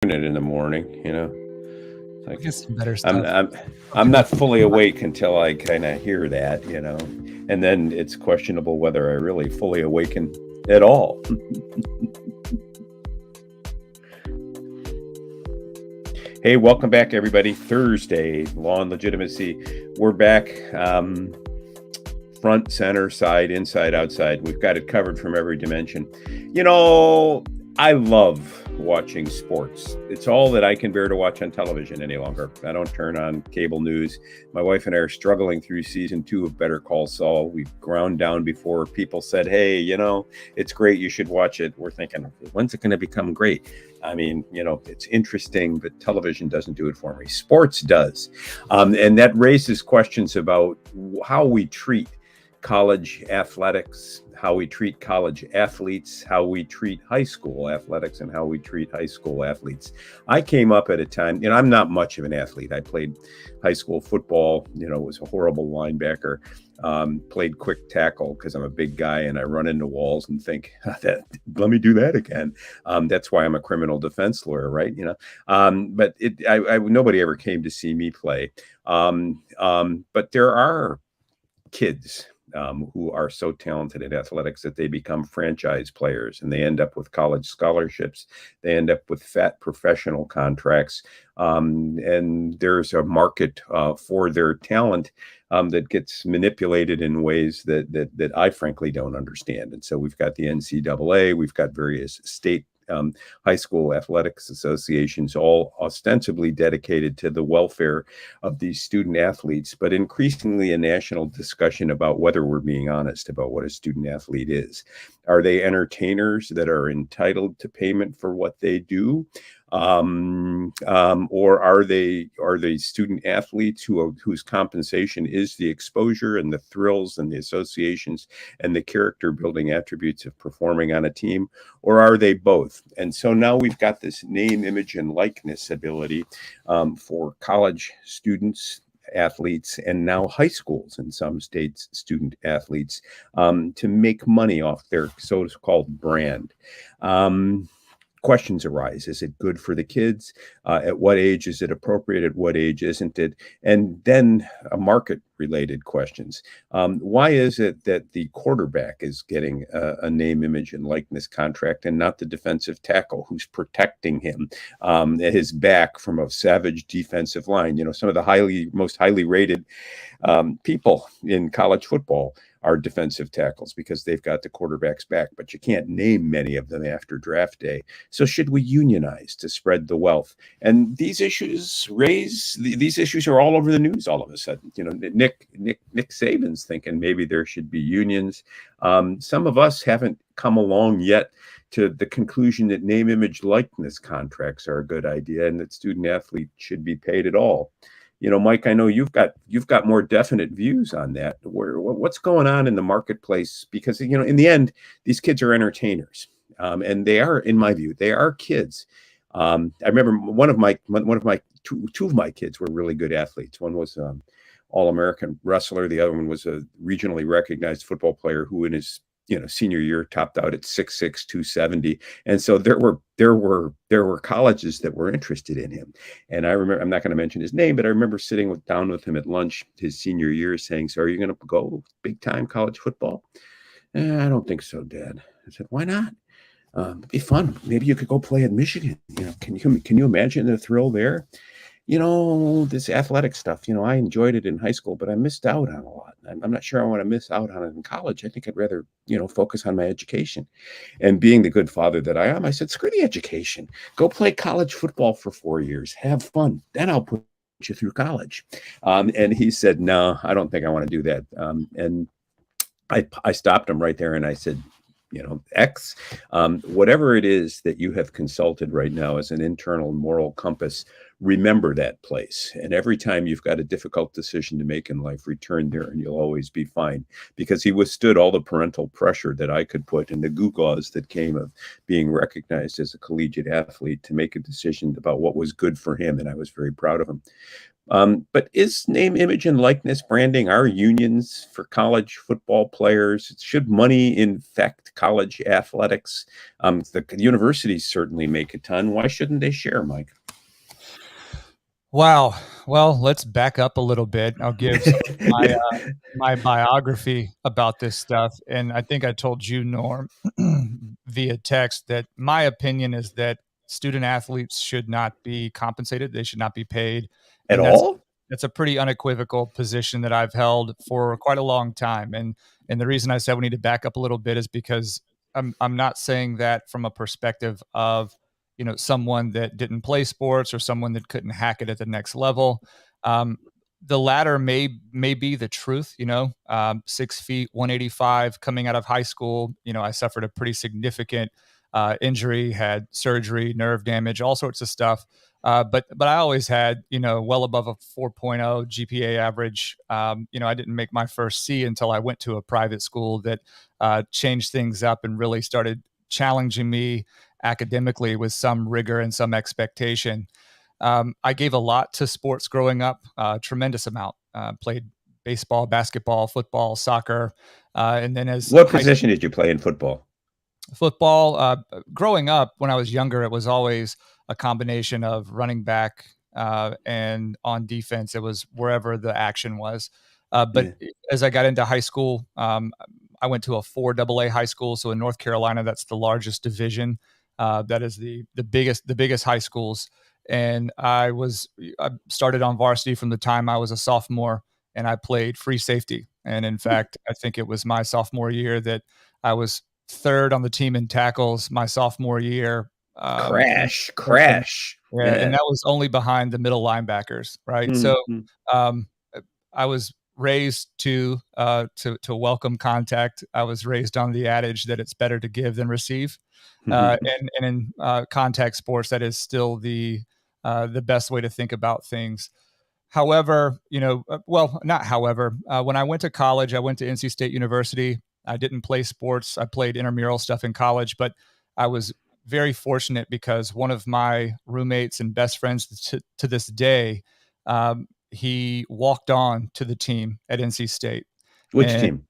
it in the morning, It's I like guess some better I'm stuff. I'm I'm not fully awake until I kind of hear that, and then it's questionable whether I really fully awaken at all. Hey, welcome back, everybody. Thursday, Law and Legitimacy. We're back. Front, center, side, inside, outside. We've got it covered from every dimension. I love watching sports. It's all that I can bear to watch on television any longer. I don't turn on cable news. My wife and I are struggling through season 2 of Better Call Saul. We've ground down before people said, hey, it's great. You should watch it. We're thinking, when's it going to become great? I mean, it's interesting, but television doesn't do it for me. Sports does. And that raises questions about how we treat college athletics, how we treat college athletes, how we treat high school athletics, and how we treat high school athletes. I came up at a time, I'm not much of an athlete. I played high school football, was a horrible linebacker, played quick tackle because I'm a big guy and I run into walls and think, let me do that again. That's why I'm a criminal defense lawyer, right? But nobody ever came to see me play. But there are kids who are so talented at athletics that they become franchise players and they end up with college scholarships. They end up with fat professional contracts. And there's a market for their talent that gets manipulated in ways that I frankly don't understand. And so we've got the NCAA, we've got various state high school athletics associations, all ostensibly dedicated to the welfare of these student athletes, but increasingly a national discussion about whether we're being honest about what a student athlete is. Are they entertainers that are entitled to payment for what they do? Or are they student athletes whose compensation is the exposure and the thrills and the associations and the character building attributes of performing on a team? Or are they both? And so now we've got this name, image, and likeness ability for college students, athletes, and now high schools in some states, student athletes, to make money off their so-called brand. Questions arise. Is it good for the kids? At what age is it appropriate? At what age isn't it? And then market-related questions. Why is it that the quarterback is getting a name, image, and likeness contract and not the defensive tackle who's protecting him at his back from a savage defensive line? Some of the most highly rated people in college football are defensive tackles because they've got the quarterback's back, but you can't name many of them after draft day. So should we unionize to spread the wealth? And these issues are all over the news all of a sudden. Nick Saban's thinking maybe there should be unions. Some of us haven't come along yet to the conclusion that name, image, likeness contracts are a good idea and that student athletes should be paid at all. Mike, I know you've got more definite views on that. What's going on in the marketplace? Because in the end, these kids are entertainers, and they are, in my view, they are kids. I remember two of my kids were really good athletes. One was All-American wrestler. The other one was a regionally recognized football player who, in his senior year, topped out at 6'6", 270. And so there were colleges that were interested in him. And I remember, I'm not going to mention his name, but I remember sitting down with him at lunch his senior year saying, so are you going to go big time college football? I don't think so, Dad. I said, why not? It'd be fun. Maybe you could go play at Michigan. Can you imagine the thrill there? This athletic stuff, I enjoyed it in high school, but I missed out on a lot. I'm not sure I want to miss out on it in college. I think I'd rather, focus on my education. And being the good father that I am, I said, screw the education. Go play college football for 4 years. Have fun. Then I'll put you through college. And he said, no, I don't think I want to do that. And I stopped him right there and I said, X, whatever it is that you have consulted right now as an internal moral compass, remember that place. And every time you've got a difficult decision to make in life, return there and you'll always be fine. Because he withstood all the parental pressure that I could put and the gewgaws that came of being recognized as a collegiate athlete to make a decision about what was good for him. And I was very proud of him. But is name, image, and likeness branding our unions for college football players? Should money infect college athletics? The universities certainly make a ton. Why shouldn't they share, Mike? Wow. Well, let's back up a little bit. I'll give some of my biography about this stuff, and I think I told you, Norm, via text, that my opinion is that student athletes should not be compensated; they should not be paid, At and all? that's a pretty unequivocal position that I've held for quite a long time. And the reason I said we need to back up a little bit is because I'm not saying that from a perspective of someone that didn't play sports or someone that couldn't hack it at the next level. Um, the latter may be the truth. 6 feet, 185, coming out of high school. I suffered a pretty significant injury, had surgery, nerve damage, all sorts of stuff. But I always had well above a 4.0 GPA average. I didn't make my first C until I went to a private school that changed things up and really started challenging me academically with some rigor and some expectation. I gave a lot to sports growing up, tremendous amount. Played baseball, basketball, football, soccer, and then as What position did you play in football? football. Growing up, when I was younger, it was always a combination of running back and on defense. It was wherever the action was. But Yeah. as I got into high school, I went to a 4 AA high school. So in North Carolina, that's the largest division. That is the biggest high schools. And I started on varsity from the time I was a sophomore, and I played free safety. And in fact, I think it was my sophomore year that I was third on the team in tackles my sophomore year. Crash, And crash. yeah, and Yeah. that was only behind the middle linebackers, right? So Mhm. um, I was raised to welcome contact. I was raised on the adage that it's better to give than receive, and in contact sports, that is still the best way to think about things. However, well, not however, when I went to college, I went to NC State University. I didn't play sports. I played intramural stuff in college, but I was very fortunate because one of my roommates and best friends to this day, he walked on to the team at NC State Which and team?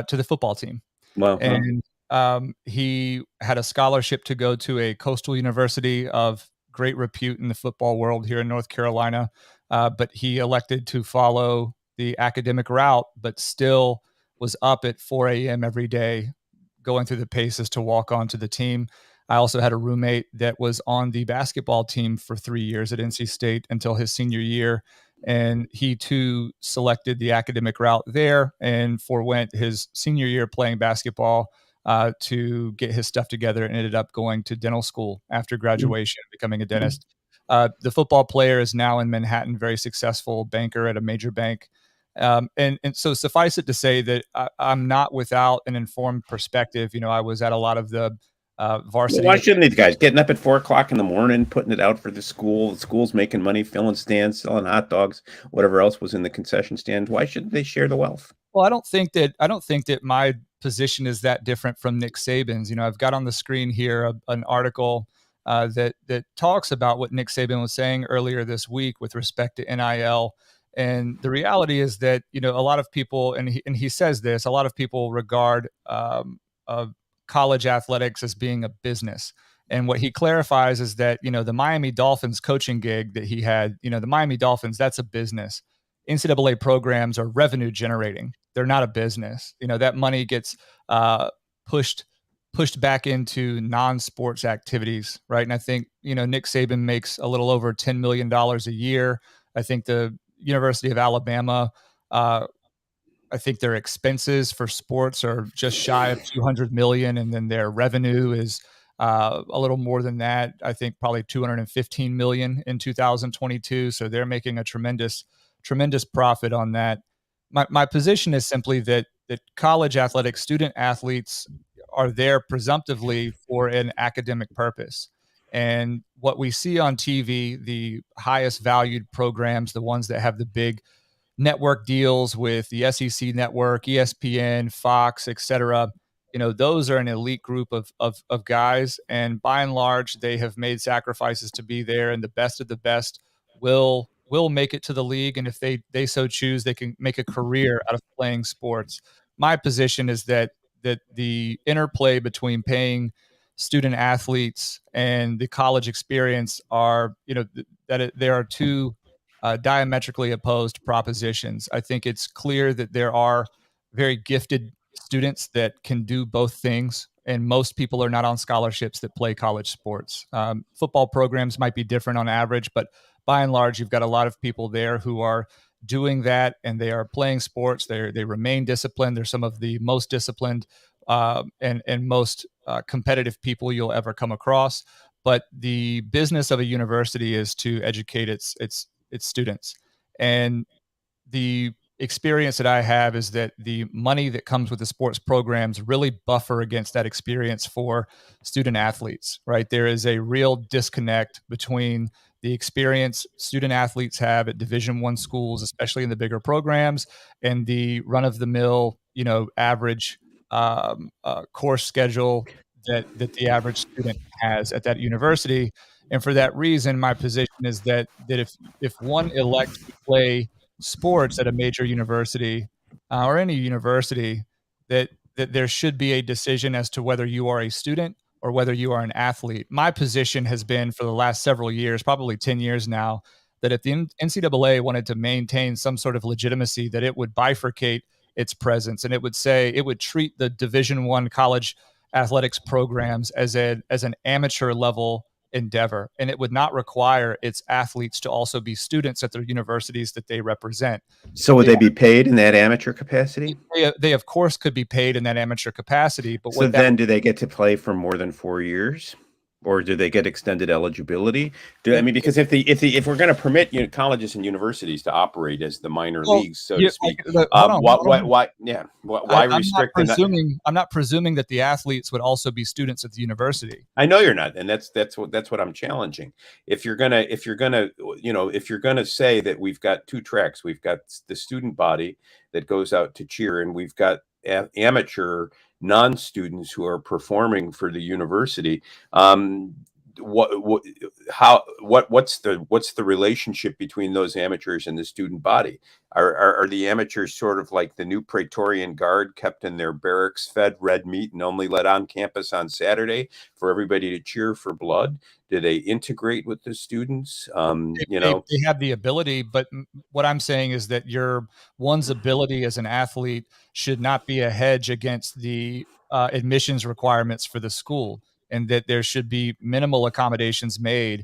to the football team. Well, huh. And he had a scholarship to go to a coastal university of great repute in the football world here in North Carolina. But he elected to follow the academic route, but still was up at 4 a.m. every day, going through the paces to walk onto the team. I also had a roommate that was on the basketball team for 3 years at NC State until his senior year. And he too selected the academic route there and forewent his senior year playing basketball to get his stuff together and ended up going to dental school after graduation, becoming a dentist. The football player is now in Manhattan, very successful banker at a major bank. And so suffice it to say that I'm not without an informed perspective. I was at a lot of the Well, varsity why events. shouldn't these guys getting up at 4 o'clock in the morning, putting it out for the school? The school's making money, filling stands, selling hot dogs, whatever else was in the concession stand. Why shouldn't they share the wealth? Well, I don't think that my position is that different from Nick Saban's. I've got on the screen here an article that talks about what Nick Saban was saying earlier this week with respect to NIL. And the reality is that a lot of people, and he says this, a lot of people regard college athletics as being a business. And what he clarifies is that the Miami Dolphins coaching gig that he had, the Miami Dolphins, that's a business. NCAA programs are revenue generating. They're not a business. That money gets pushed pushed back into non-sports activities, right? And I think Nick Saban makes a little over $10 million a year. I think the University of Alabama, I think their expenses for sports are just shy of 200 million, and then their revenue is a little more than that. I think probably 215 million in 2022. So they're making a tremendous profit on that. My position is simply that college athletics, student athletes are there presumptively for an academic purpose. And what we see on TV, the highest valued programs, the ones that have the big network deals with the SEC network, ESPN, Fox, etc. Those are an elite group of guys, and by and large, they have made sacrifices to be there, and the best of the best will will make it to the league, and if they so choose, they can make a career out of playing sports. My position is that the interplay between paying student athletes and the college experience are, there are two diametrically opposed propositions. I think it's clear that there are very gifted students that can do both things, and most people are not on scholarships that play college sports. Football programs might be different on average, but by and large, you've got a lot of people there who are doing that, and they are playing sports. They remain disciplined. They're some of the most disciplined and most competitive people you'll ever come across. But the business of a university is to educate its students. And the experience that I have is that the money that comes with the sports programs really buffer against that experience for student athletes, right? There is a real disconnect between the experience student athletes have at Division I schools, especially in the bigger programs, and the run of the mill, average course schedule that the average student has at that university. And for that reason, my position is that if one elects to play sports at a major university or any university, that there should be a decision as to whether you are a student or whether you are an athlete. My position has been for the last several years, probably 10 years now, that if the NCAA wanted to maintain some sort of legitimacy, that it would bifurcate its presence, and it would treat the Division I college athletics programs as an amateur level endeavor, and it would not require its athletes to also be students at the universities that they represent. So would they be paid in that amateur capacity? They of course could be paid in that amateur capacity, but so then do they get to play for more than 4 years? Or do they get extended eligibility? Because if we're going to permit colleges and universities to operate as the minor leagues, so to speak, why restrict? I'm not presuming that the athletes would also be students at the university. I know you're not, and that's what I'm challenging. If you're gonna say that we've got two tracks, we've got the student body that goes out to cheer, and we've got amateur non-students who are performing for the university. What's the relationship between those amateurs and the student body? Are the amateurs sort of like the new Praetorian Guard, kept in their barracks, fed red meat, and only let on campus on Saturday for everybody to cheer for blood? Do they integrate with the students? They have the ability, but what I'm saying is that one's ability as an athlete should not be a hedge against the admissions requirements for the school, and that there should be minimal accommodations made.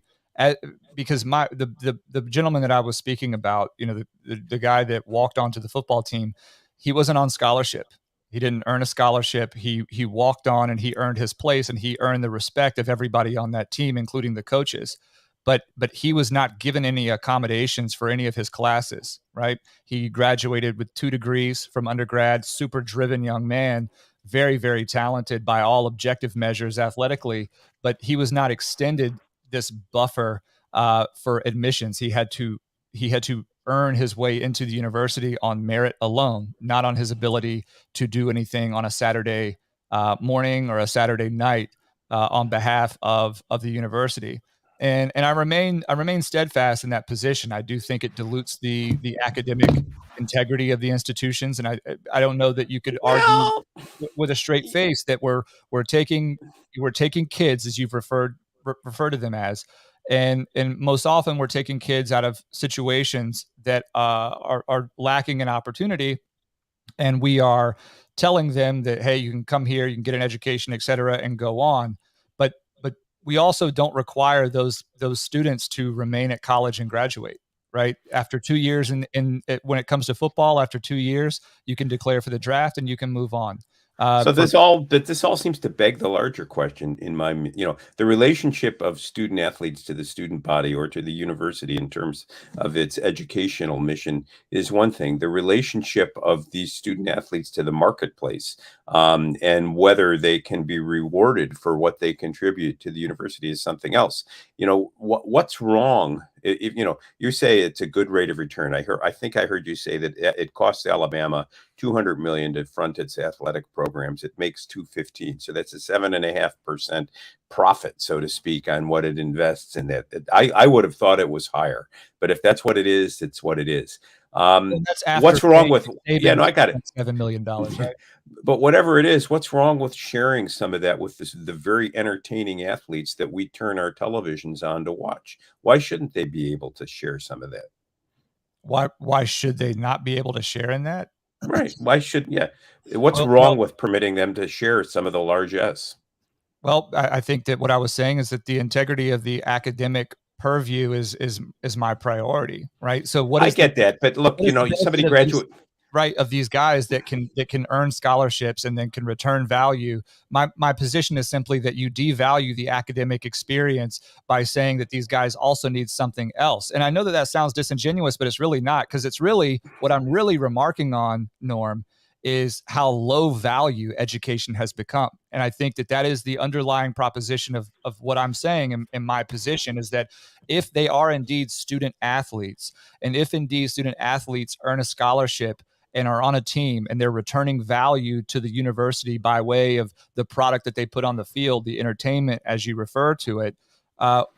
Because the gentleman that I was speaking about, the guy that walked onto the football team, he wasn't on scholarship. He didn't earn a scholarship. He walked on, and he earned his place, and he earned the respect of everybody on that team, including the coaches. But he was not given any accommodations for any of his classes, right? He graduated with 2 degrees from undergrad, super driven young man, very, very talented by all objective measures athletically, but he was not extended this buffer for admissions. He had to earn his way into the university on merit alone, not on his ability to do anything on a Saturday morning or a Saturday night on behalf of the university. And I remain steadfast in that position. I do think it dilutes the academic integrity of the institutions, and I don't know that you could argue with a straight face that we're taking kids, as you've referred to them as, and most often we're taking kids out of situations that are lacking in opportunity, and we are telling them that, hey, you can come here, you can get an education, et cetera, and go on. But we also don't require those students to remain at college and graduate, right? After 2 years when it comes to football, after 2 years, you can declare for the draft and you can move on. So this all seems to beg the larger question in my, the relationship of student athletes to the student body or to the university in terms of its educational mission is one thing. The relationship of these student athletes to the marketplace and whether they can be rewarded for what they contribute to the university is something else. What's wrong? If you say it's a good rate of return. I think I heard you say that it costs Alabama $200 million to front its athletic programs. It makes $215, so that's a 7.5% profit, so to speak, on what it invests in that. I would have thought it was higher, but if that's what it is, it's what it is. Well, that's after What's wrong paying with, yeah, Saban no, I got it. $7 million, right? But whatever it is, what's wrong with sharing some of that with the very entertaining athletes that we turn our televisions on to watch? Why shouldn't they be able to share some of that? Why should they not be able to share in that? Right. Why should, yeah. What's Well, wrong with permitting them to share some of the largesse? I think that what I was saying is that the integrity of the academic purview is my priority, right? So I get that, but look, what is the somebody benefit of these, graduate. right, of these guys that can earn scholarships and then can return value? My position is simply that you devalue the academic experience by saying that these guys also need something else. And I know that that sounds disingenuous, but it's really not, because it's really what I'm really remarking on, Norm, is how low value education has become. And I think that that is the underlying proposition of what I'm saying in my position, is that if they are indeed student athletes, and if indeed student athletes earn a scholarship and are on a team and they're returning value to the university by way of the product that they put on the field, the entertainment, as you refer to it,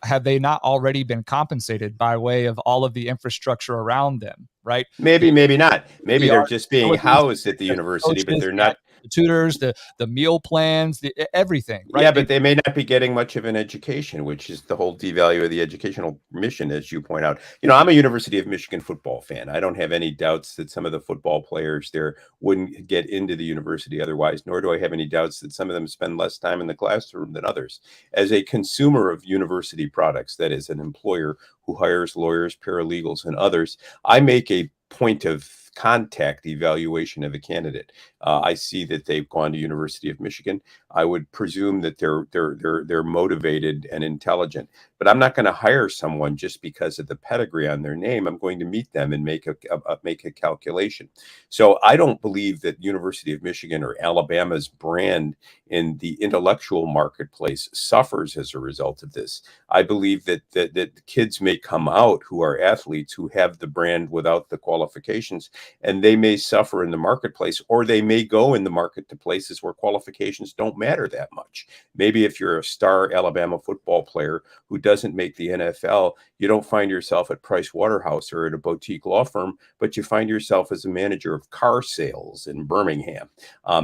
have they not already been compensated by way of all of the infrastructure around them, right? Maybe, maybe not. Maybe The they're art just being facilities, housed at the the university, but coaches, they're not. the tutors, the meal plans, everything, Yeah, right? but they may not be getting much of an education, which is the whole devalue of the educational mission, as you point out. I'm a University of Michigan football fan. I don't have any doubts that some of the football players there wouldn't get into the university otherwise, nor do I have any doubts that some of them spend less time in the classroom than others. As a consumer of university products, that is, an employer who hires lawyers, paralegals, and others, I make a point of contact evaluation of a candidate. I see that they've gone to University of Michigan. I would presume that they're motivated and intelligent. But I'm not going to hire someone just because of the pedigree on their name. I'm going to meet them and make a calculation. So I don't believe that University of Michigan or Alabama's brand in the intellectual marketplace suffers as a result of this. I believe that kids may come out who are athletes who have the brand without the qualifications, and they may suffer in the marketplace, or they may go in the market to places where qualifications don't matter that much. Maybe if you're a star Alabama football player who doesn't make the NFL, you don't find yourself at Price Waterhouse or at a boutique law firm, but you find yourself as a manager of car sales in Birmingham,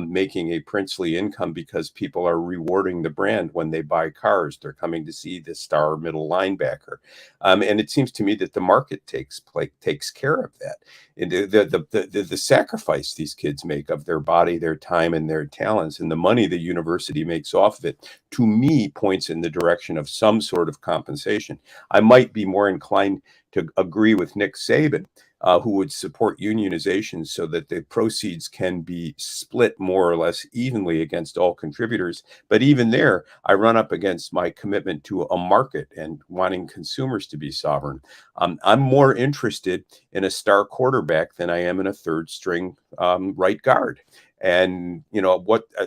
making a princely income because people are rewarding the brand when they buy cars. They're coming to see the star middle linebacker. And it seems to me that the market takes care of that. And the sacrifice these kids make of their body, their time, and their talents, and the money the university makes off of it, to me, points in the direction of some sort of compensation. I might be more inclined to agree with Nick Saban, who would support unionization so that the proceeds can be split more or less evenly against all contributors. But even there, I run up against my commitment to a market and wanting consumers to be sovereign. I'm more interested in a star quarterback than I am in a third string right guard. And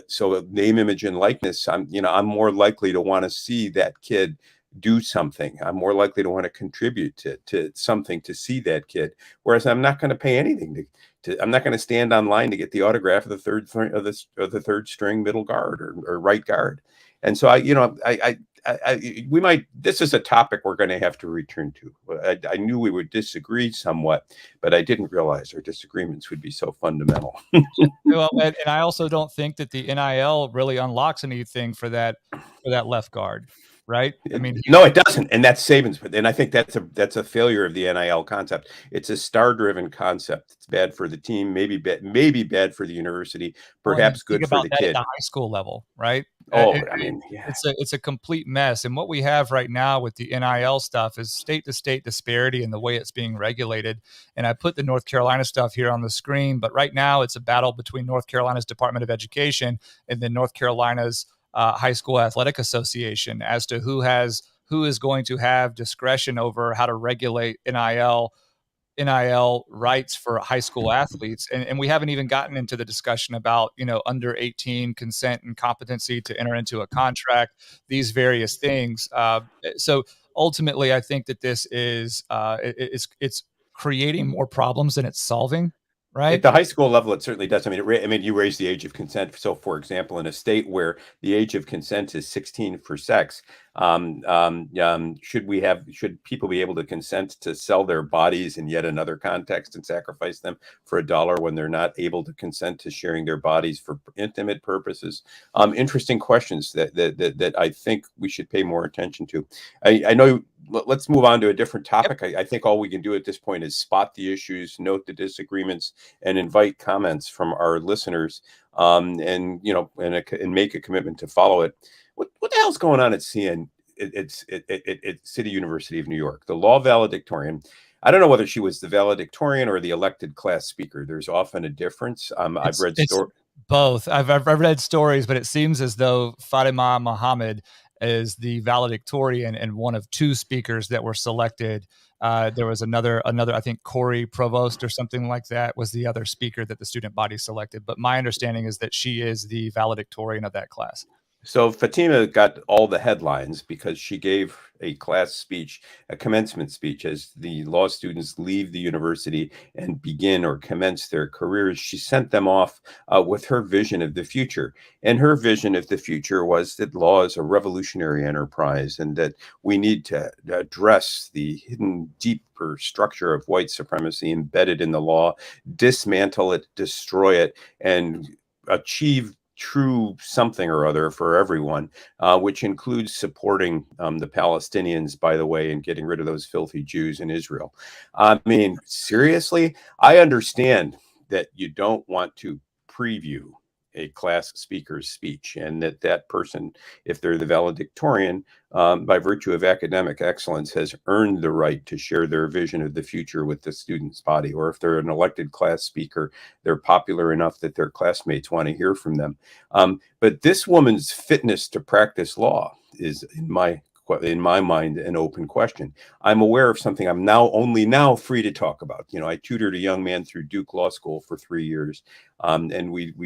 so name, image, and likeness. I'm more likely to want to see that kid do something. I'm more likely to want to contribute to something to see that kid. Whereas I'm not going to pay anything I'm not going to stand online to get the autograph of the third string middle guard or right guard. And so we might. This is a topic we're going to have to return to. I knew we would disagree somewhat, but I didn't realize our disagreements would be so fundamental. Well, and I also don't think that the NIL really unlocks anything for that left guard, right? I mean, No, it doesn't, and that's Saban's. And I think that's a failure of the NIL concept. It's a star-driven concept. It's bad for the team, maybe bad for the university, well, and perhaps think good for about the that at kid. the high school level, right? Oh, I mean, yeah. It's a complete mess. And what we have right now with the NIL stuff is state to state disparity in the way it's being regulated. And I put the North Carolina stuff here on the screen, but right now it's a battle between North Carolina's Department of Education and then North Carolina's High School Athletic Association as to who is going to have discretion over how to regulate NIL rights for high school athletes. And we haven't even gotten into the discussion about, under 18 consent and competency to enter into a contract, these various things. So ultimately, I think that this is it's creating more problems than it's solving, right? At the high school level, it certainly does. I mean, you raise the age of consent. So, for example, in a state where the age of consent is 16 for sex, should people be able to consent to sell their bodies in yet another context and sacrifice them for $1 when they're not able to consent to sharing their bodies for intimate purposes? Interesting questions that I think we should pay more attention to. I know. Let's move on to a different topic. I think all we can do at this point is spot the issues, note the disagreements, and invite comments from our listeners, and make a commitment to follow it. What the hell's going on at CN? It's City University of New York. The law valedictorian. I don't know whether she was the valedictorian or the elected class speaker. There's often a difference. I've read stories. Both. I've read stories, but it seems as though Fatima Mohammed is the valedictorian and one of two speakers that were selected. There was another, I think Corey Provost or something like that was the other speaker that the student body selected. But my understanding is that she is the valedictorian of that class. So Fatima got all the headlines because she gave a class speech, a commencement speech, as the law students leave the university and begin or commence their careers. She sent them off with her vision of the future. And her vision of the future was that law is a revolutionary enterprise and that we need to address the hidden, deeper structure of white supremacy embedded in the law, dismantle it, destroy it, and achieve true something or other for everyone, which includes supporting the Palestinians, by the way, and getting rid of those filthy Jews in Israel. I mean, seriously, I understand that you don't want to preview a class speaker's speech and that person, if they're the valedictorian, by virtue of academic excellence, has earned the right to share their vision of the future with the student's body. Or if they're an elected class speaker, they're popular enough that their classmates want to hear from them. But this woman's fitness to practice law is, in my mind, an open question. I'm aware of something I'm only now free to talk about. I tutored a young man through Duke Law School for 3 years, and we'd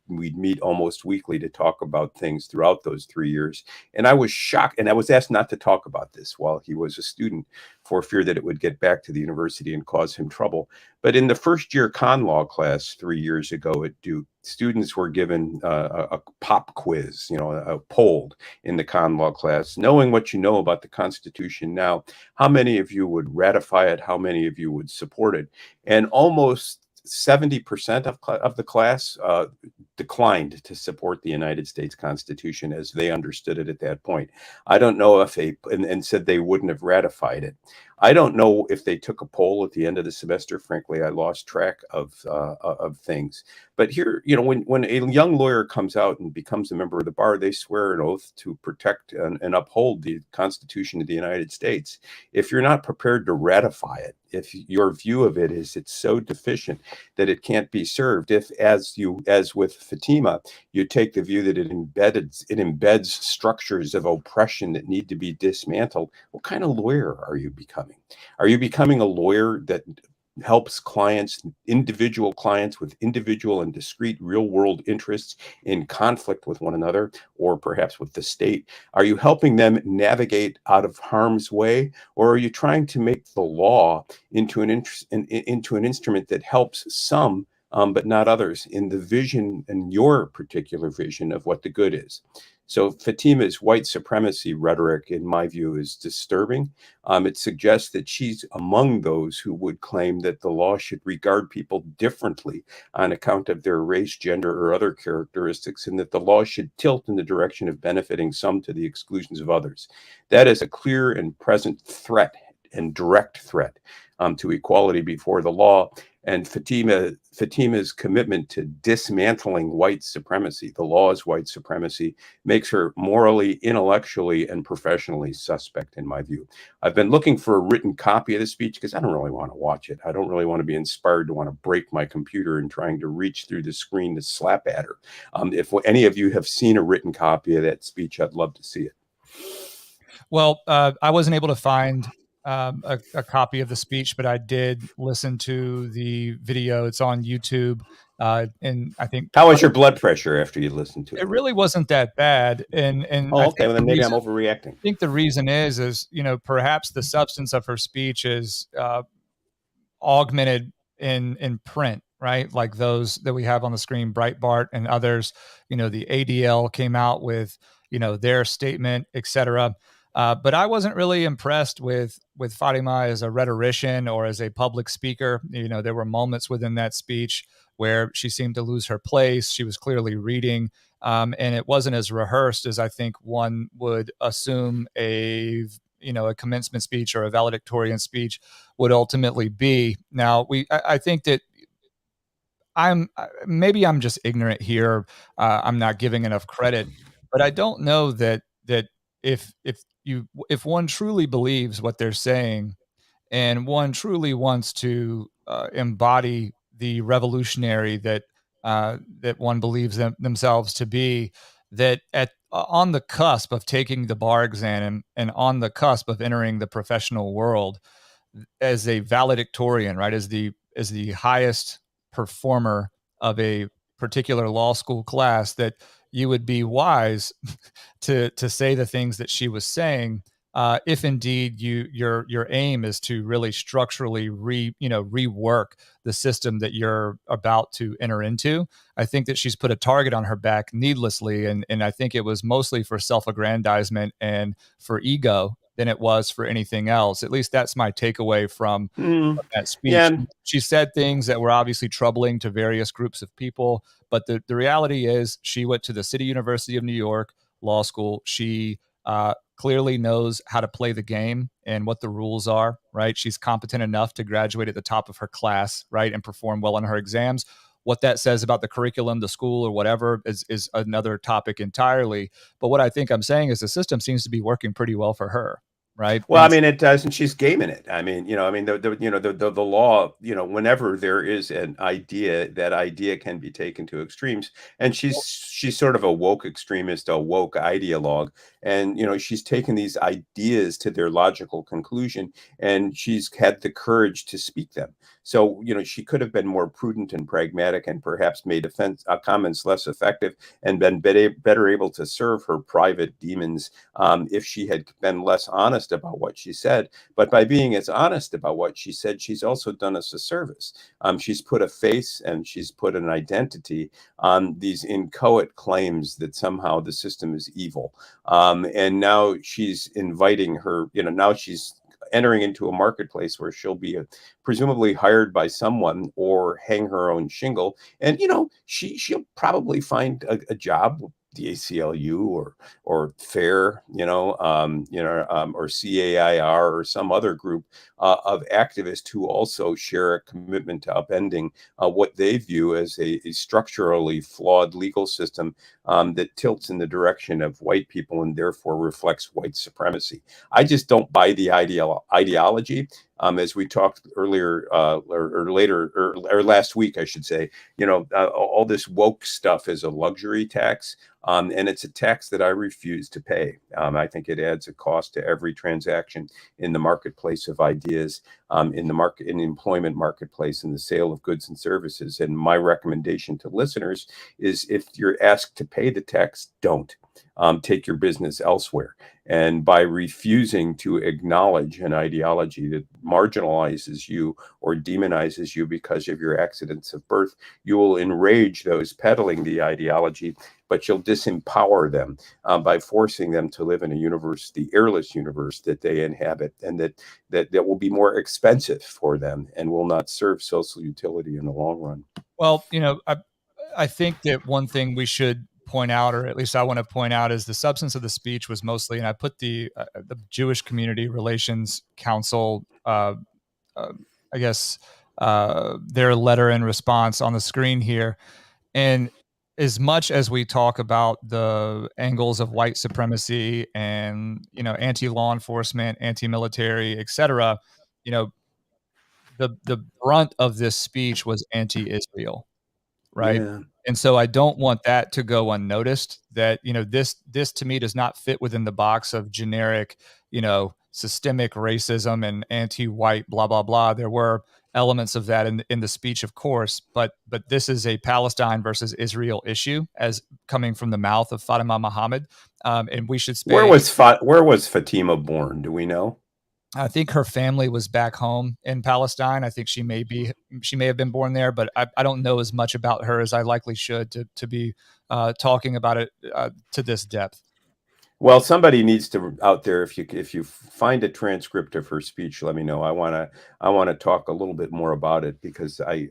meet almost weekly to talk about things throughout those 3 years. And I was shocked, and I was asked not to talk about this while he was a student for fear that it would get back to the university and cause him trouble. But in the first year con law class 3 years ago at Duke, students were given a pop quiz, a poll in the con law class, knowing what you know about the Constitution now, how many of you would ratify it, how many of you would support it, and almost 70% of the class declined to support the United States Constitution as they understood it at that point. I don't know if and said they wouldn't have ratified it. I don't know if they took a poll at the end of the semester. Frankly, I lost track of things. But here, when a young lawyer comes out and becomes a member of the bar, they swear an oath to protect and uphold the Constitution of the United States. If you're not prepared to ratify it, if your view of it is it's so deficient that it can't be served, if, as with Fatima, you take the view that it embeds structures of oppression that need to be dismantled, what kind of lawyer are you becoming? Are you becoming a lawyer that helps individual clients with individual and discrete real world interests in conflict with one another, or perhaps with the state? Are you helping them navigate out of harm's way, or are you trying to make the law into an instrument that helps some, but not others, in the vision and your particular vision of what the good is? So Fatima's white supremacy rhetoric, in my view, is disturbing. It suggests that she's among those who would claim that the law should regard people differently on account of their race, gender, or other characteristics, and that the law should tilt in the direction of benefiting some to the exclusions of others. That is a clear and present threat and direct threat to equality before the law. And Fatima's commitment to dismantling white supremacy, the law's white supremacy, makes her morally, intellectually, and professionally suspect, in my view. I've been looking for a written copy of the speech because I don't really want to watch it. I don't really want to be inspired to want to break my computer and trying to reach through the screen to slap at her. If any of you have seen a written copy of that speech, I'd love to see it. Well, I wasn't able to find a copy of the speech, but I did listen to the video. It's on YouTube. And I think, how was your blood pressure after you listened to it? It really wasn't that bad. And okay, well, then maybe I'm overreacting. I think the reason is, perhaps the substance of her speech is augmented in print. right? Like those that we have on the screen, Breitbart and others. The ADL came out with, their statement, etc. But I wasn't really impressed with Fatima as a rhetorician or as a public speaker. There were moments within that speech where she seemed to lose her place. She was clearly reading, and it wasn't as rehearsed as I think one would assume a commencement speech or a valedictorian speech would ultimately be. Now, I think that maybe I'm just ignorant here. I'm not giving enough credit, but I don't know that if one truly believes what they're saying and one truly wants to embody the revolutionary that one believes themselves to be, that at on the cusp of taking the bar exam and on the cusp of entering the professional world as a valedictorian, right, as the highest performer of a particular law school class, that you would be wise to say the things that she was saying, if indeed your aim is to really structurally rework the system that you're about to enter into. I think that she's put a target on her back needlessly, and I think it was mostly for self-aggrandizement and for ego than it was for anything else. At least that's my takeaway from Mm, that speech. yeah. She said things that were obviously troubling to various groups of people, but the reality is she went to the City University of New York Law School. She clearly knows how to play the game and what the rules are, right? She's competent enough to graduate at the top of her class, right, and perform well on her exams. What that says about the curriculum, the school, or whatever is another topic entirely. But what I think I'm saying is the system seems to be working pretty well for her, right? Well, I mean, it does, and she's gaming it. I mean, the law, whenever there is an idea, that idea can be taken to extremes, and she's sort of a woke extremist, a woke ideologue, and she's taken these ideas to their logical conclusion, and she's had the courage to speak them. So, she could have been more prudent and pragmatic, and perhaps made comments less effective, and been better able to serve her private demons if she had been less honest about what she said. But by being as honest about what she said, she's also done us a service. She's put a face and she's put an identity on these inchoate claims that somehow the system is evil. And now she's inviting now she's entering into a marketplace where she'll be presumably hired by someone or hang her own shingle, and she'll probably find a job, the ACLU or FAIR, or CAIR or some other group of activists who also share a commitment to upending what they view as a structurally flawed legal system that tilts in the direction of white people and therefore reflects white supremacy. I just don't buy the ideology. As we talked earlier or later or last week, I should say, all this woke stuff is a luxury tax. And it's a tax that I refuse to pay. I think it adds a cost to every transaction in the marketplace of ideas, in the employment marketplace, in the sale of goods and services. And my recommendation to listeners is, if you're asked to pay the tax, don't. Take your business elsewhere. And by refusing to acknowledge an ideology that marginalizes you or demonizes you because of your accidents of birth, you will enrage those peddling the ideology, but you'll disempower them by forcing them to live in a universe, the airless universe that they inhabit, and that will be more expensive for them and will not serve social utility in the long run. Well, I think that one thing we should point out, or at least I want to point out, is the substance of the speech was mostly, and I put the Jewish Community Relations Council, uh, I guess, their letter in response on the screen here. And as much as we talk about the angles of white supremacy and anti-law enforcement, anti-military, etc., you know, the brunt of this speech was anti-Israel, right? Yeah. And so I don't want that to go unnoticed, that this to me does not fit within the box of generic, systemic racism and anti-white blah blah blah. There were elements of that in the speech, of course, but this is a Palestine versus Israel issue, as coming from the mouth of Fatima Mohammed, and we should Where pay. was Fatima born? Do we know? I think her family was back home in Palestine. I think she may have been born there, but I don't know as much about her as I likely should to be talking about it to this depth. Well, somebody needs to out there. If you find a transcript of her speech, let me know. I want to talk a little bit more about it because I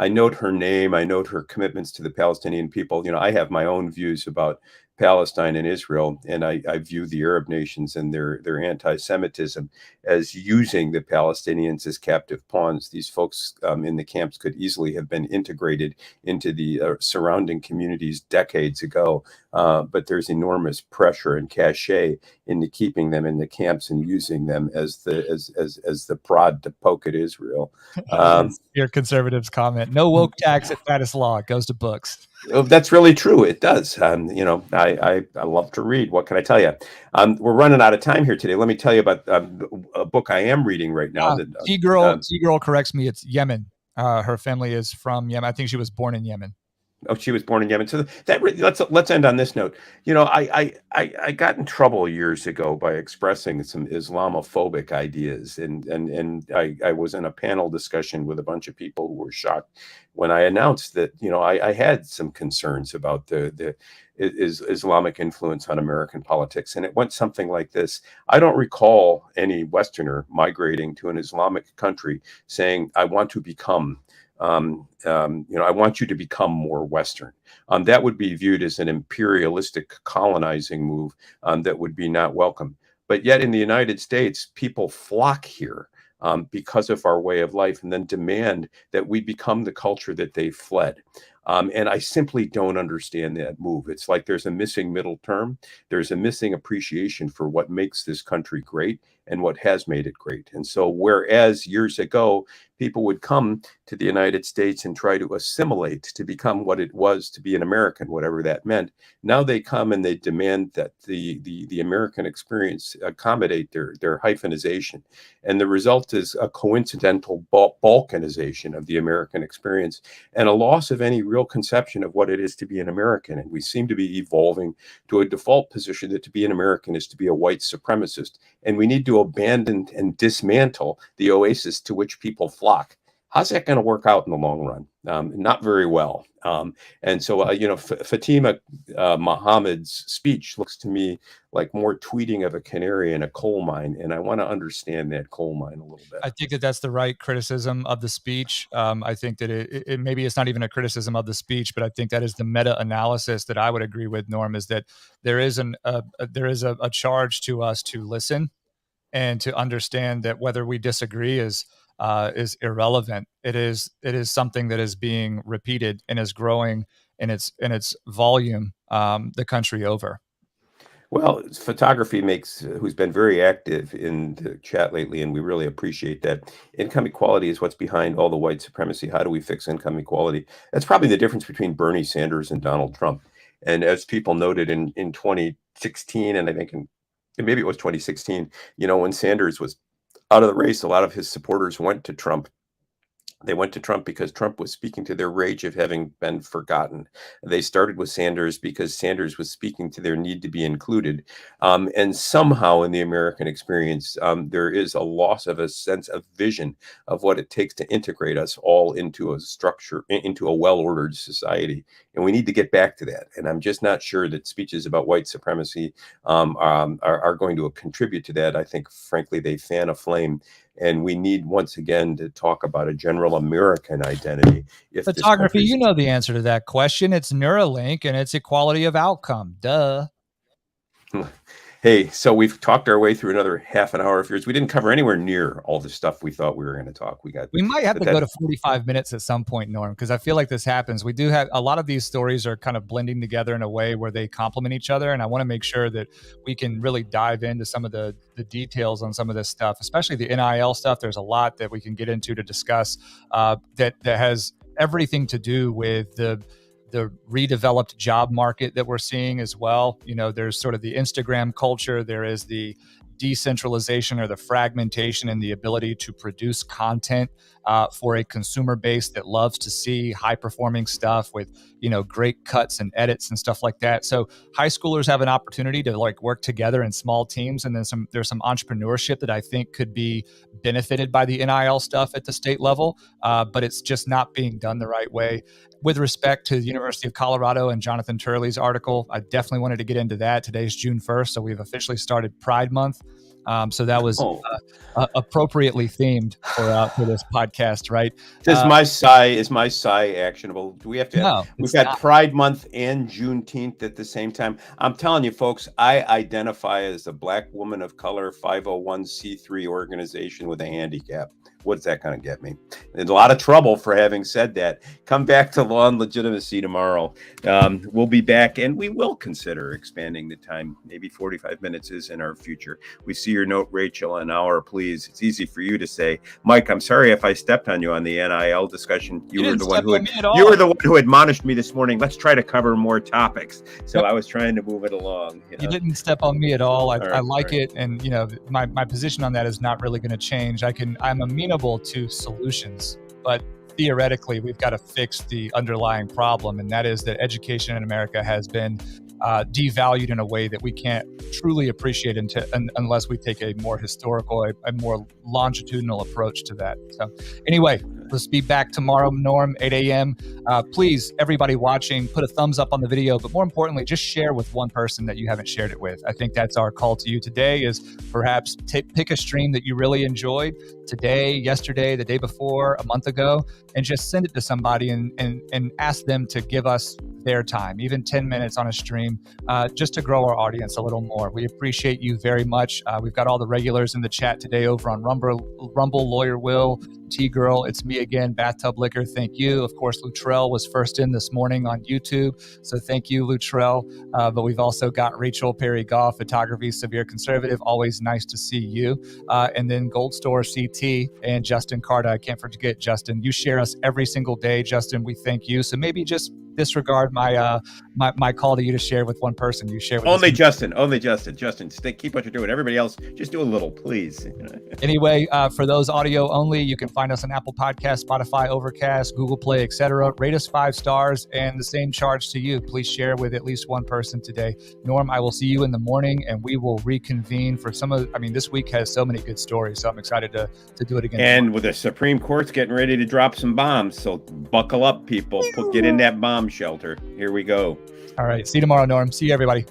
note her name. I note her commitments to the Palestinian people. I have my own views about Palestine and Israel, and I view the Arab nations and their anti-Semitism as using the Palestinians as captive pawns. These folks in the camps could easily have been integrated into the surrounding communities decades ago, but there's enormous pressure and cachet into keeping them in the camps and using them as the prod to poke at Israel. Yes, your conservatives comment. No woke tax at fattest law. It goes to books. That's really true. It does. I love to read. What can I tell you? We're running out of time here today. Let me tell you about a book I am reading right now. T-Girl corrects me. It's Yemen. Her family is from Yemen. I think she was born in Yemen. Oh, she was born in Yemen. So let's end on this note. I got in trouble years ago by expressing some Islamophobic ideas, and I was in a panel discussion with a bunch of people who were shocked when I announced that I had some concerns about the Islamic influence on American politics, and it went something like this: I don't recall any Westerner migrating to an Islamic country saying, "I want to become." I want you to become more Western. That would be viewed as an imperialistic colonizing move that would be not welcome. But yet in the United States, people flock here because of our way of life and then demand that we become the culture that they fled. And I simply don't understand that move. It's like there's a missing middle term. There's a missing appreciation for what makes this country great and what has made it great. And so, whereas years ago, people would come to the United States and try to assimilate to become what it was to be an American, whatever that meant. Now they come and they demand that the American experience accommodate their hyphenization. And the result is a coincidental balkanization of the American experience and a loss of any real conception of what it is to be an American. And we seem to be evolving to a default position that to be an American is to be a white supremacist. And we need to abandon and dismantle the oasis to which people flock. How's that going to work out in the long run? Not very well. And so, Fatima Mohammed's speech looks to me like more tweeting of a canary in a coal mine. And I want to understand that coal mine a little bit. I think that that's the right criticism of the speech. I think that it maybe it's not even a criticism of the speech, but I think that is the meta-analysis that I would agree with, Norm, is that there is a charge to us to listen and to understand that whether we disagree is irrelevant. It is something that is being repeated and is growing in its volume the country over. Well, photography who's been very active in the chat lately, and we really appreciate that. Income equality is what's behind all the white supremacy. How do we fix income equality? That's probably the difference between Bernie Sanders and Donald Trump. And as people noted in 2016, and I think maybe it was 2016, when Sanders was out of the race, a lot of his supporters went to Trump. They went to Trump because Trump was speaking to their rage of having been forgotten. They started with Sanders because Sanders was speaking to their need to be included. And somehow in the American experience, there is a loss of a sense of vision of what it takes to integrate us all into a structure, into a well-ordered society. And we need to get back to that. And I'm just not sure that speeches about white supremacy are going to contribute to that. I think, frankly, they fan a flame. And we need, once again, to talk about a general American identity. Photography, you know the answer to that question. It's Neuralink and it's equality of outcome. Duh. Hey, so we've talked our way through another half an hour of yours. We didn't cover anywhere near all the stuff we thought we were going to talk. We might have to go to 45 minutes at some point, Norm, because I feel like this happens. We do have a lot of these stories are kind of blending together in a way where they complement each other. And I want to make sure that we can really dive into some of the details on some of this stuff, especially the NIL stuff. There's a lot that we can get into to discuss that has everything to do with the redeveloped job market that we're seeing as well. There's sort of the Instagram culture. There is the decentralization or the fragmentation and the ability to produce content for a consumer base that loves to see high performing stuff with, great cuts and edits and stuff like that. So high schoolers have an opportunity to like work together in small teams. And then there's some entrepreneurship that I think could be benefited by the NIL stuff at the state level, but it's just not being done the right way. With respect to the University of Colorado and Jonathan Turley's article, I definitely wanted to get into that. Today's June 1st, so we've officially started Pride Month. So that was appropriately themed for this podcast, right? Is my sigh actionable? Do we have to? No, we've got Pride Month and Juneteenth at the same time. I'm telling you, folks, I identify as a Black woman of color, 501c3 organization with a handicap. What's that going to get me? In a lot of trouble for having said that. Come back to Law and Legitimacy tomorrow. We'll be back, and we will consider expanding the time. Maybe 45 minutes is in our future. We see your note, Rachel, an hour, please. It's easy for you to say, Mike, I'm sorry if I stepped on you on the NIL discussion. You were the one who admonished me this morning. Let's try to cover more topics. So I was trying to move it along. You didn't step on me at all. I like it, and my position on that is not really going to change. I'm amenable to solutions, but theoretically we've got to fix the underlying problem, and that is that education in America has been devalued in a way that we can't truly appreciate unless we take a more historical, a more longitudinal approach to that. So anyway, let's be back tomorrow, Norm, 8 a.m. Please, everybody watching, put a thumbs up on the video, but more importantly, just share with one person that you haven't shared it with. I think that's our call to you today, is perhaps pick a stream that you really enjoyed today, yesterday, the day before, a month ago, and just send it to somebody and ask them to give us their time, even 10 minutes on a stream, just to grow our audience a little more. We appreciate you very much. We've got all the regulars in the chat today over on Rumble, Lawyer Will, T-Girl, it's me again, Bathtub Liquor, thank you. Of course, Luttrell was first in this morning on YouTube, so thank you, Luttrell. But we've also got Rachel Perry Goff, Photography, Severe Conservative, always nice to see you. And then Gold Store CT and Justin Carta. I can't forget, Justin. You share us every single day, Justin. We thank you. So maybe just disregard my call to you to share with one person. You share with only Justin. Keep what you're doing. Everybody else, just do a little, please. Anyway, for those audio only, you can find us on Apple Podcasts, Spotify, Overcast, Google Play, etc. Rate us 5 stars, and the same charge to you. Please share with at least one person today. Norm, I will see you in the morning, and we will reconvene for this week has so many good stories, so I'm excited to do it again. And with the Supreme Court's getting ready to drop some bombs, so buckle up, people. Get in that bomb shelter. Here we go. All right. See you tomorrow, Norm. See you, everybody.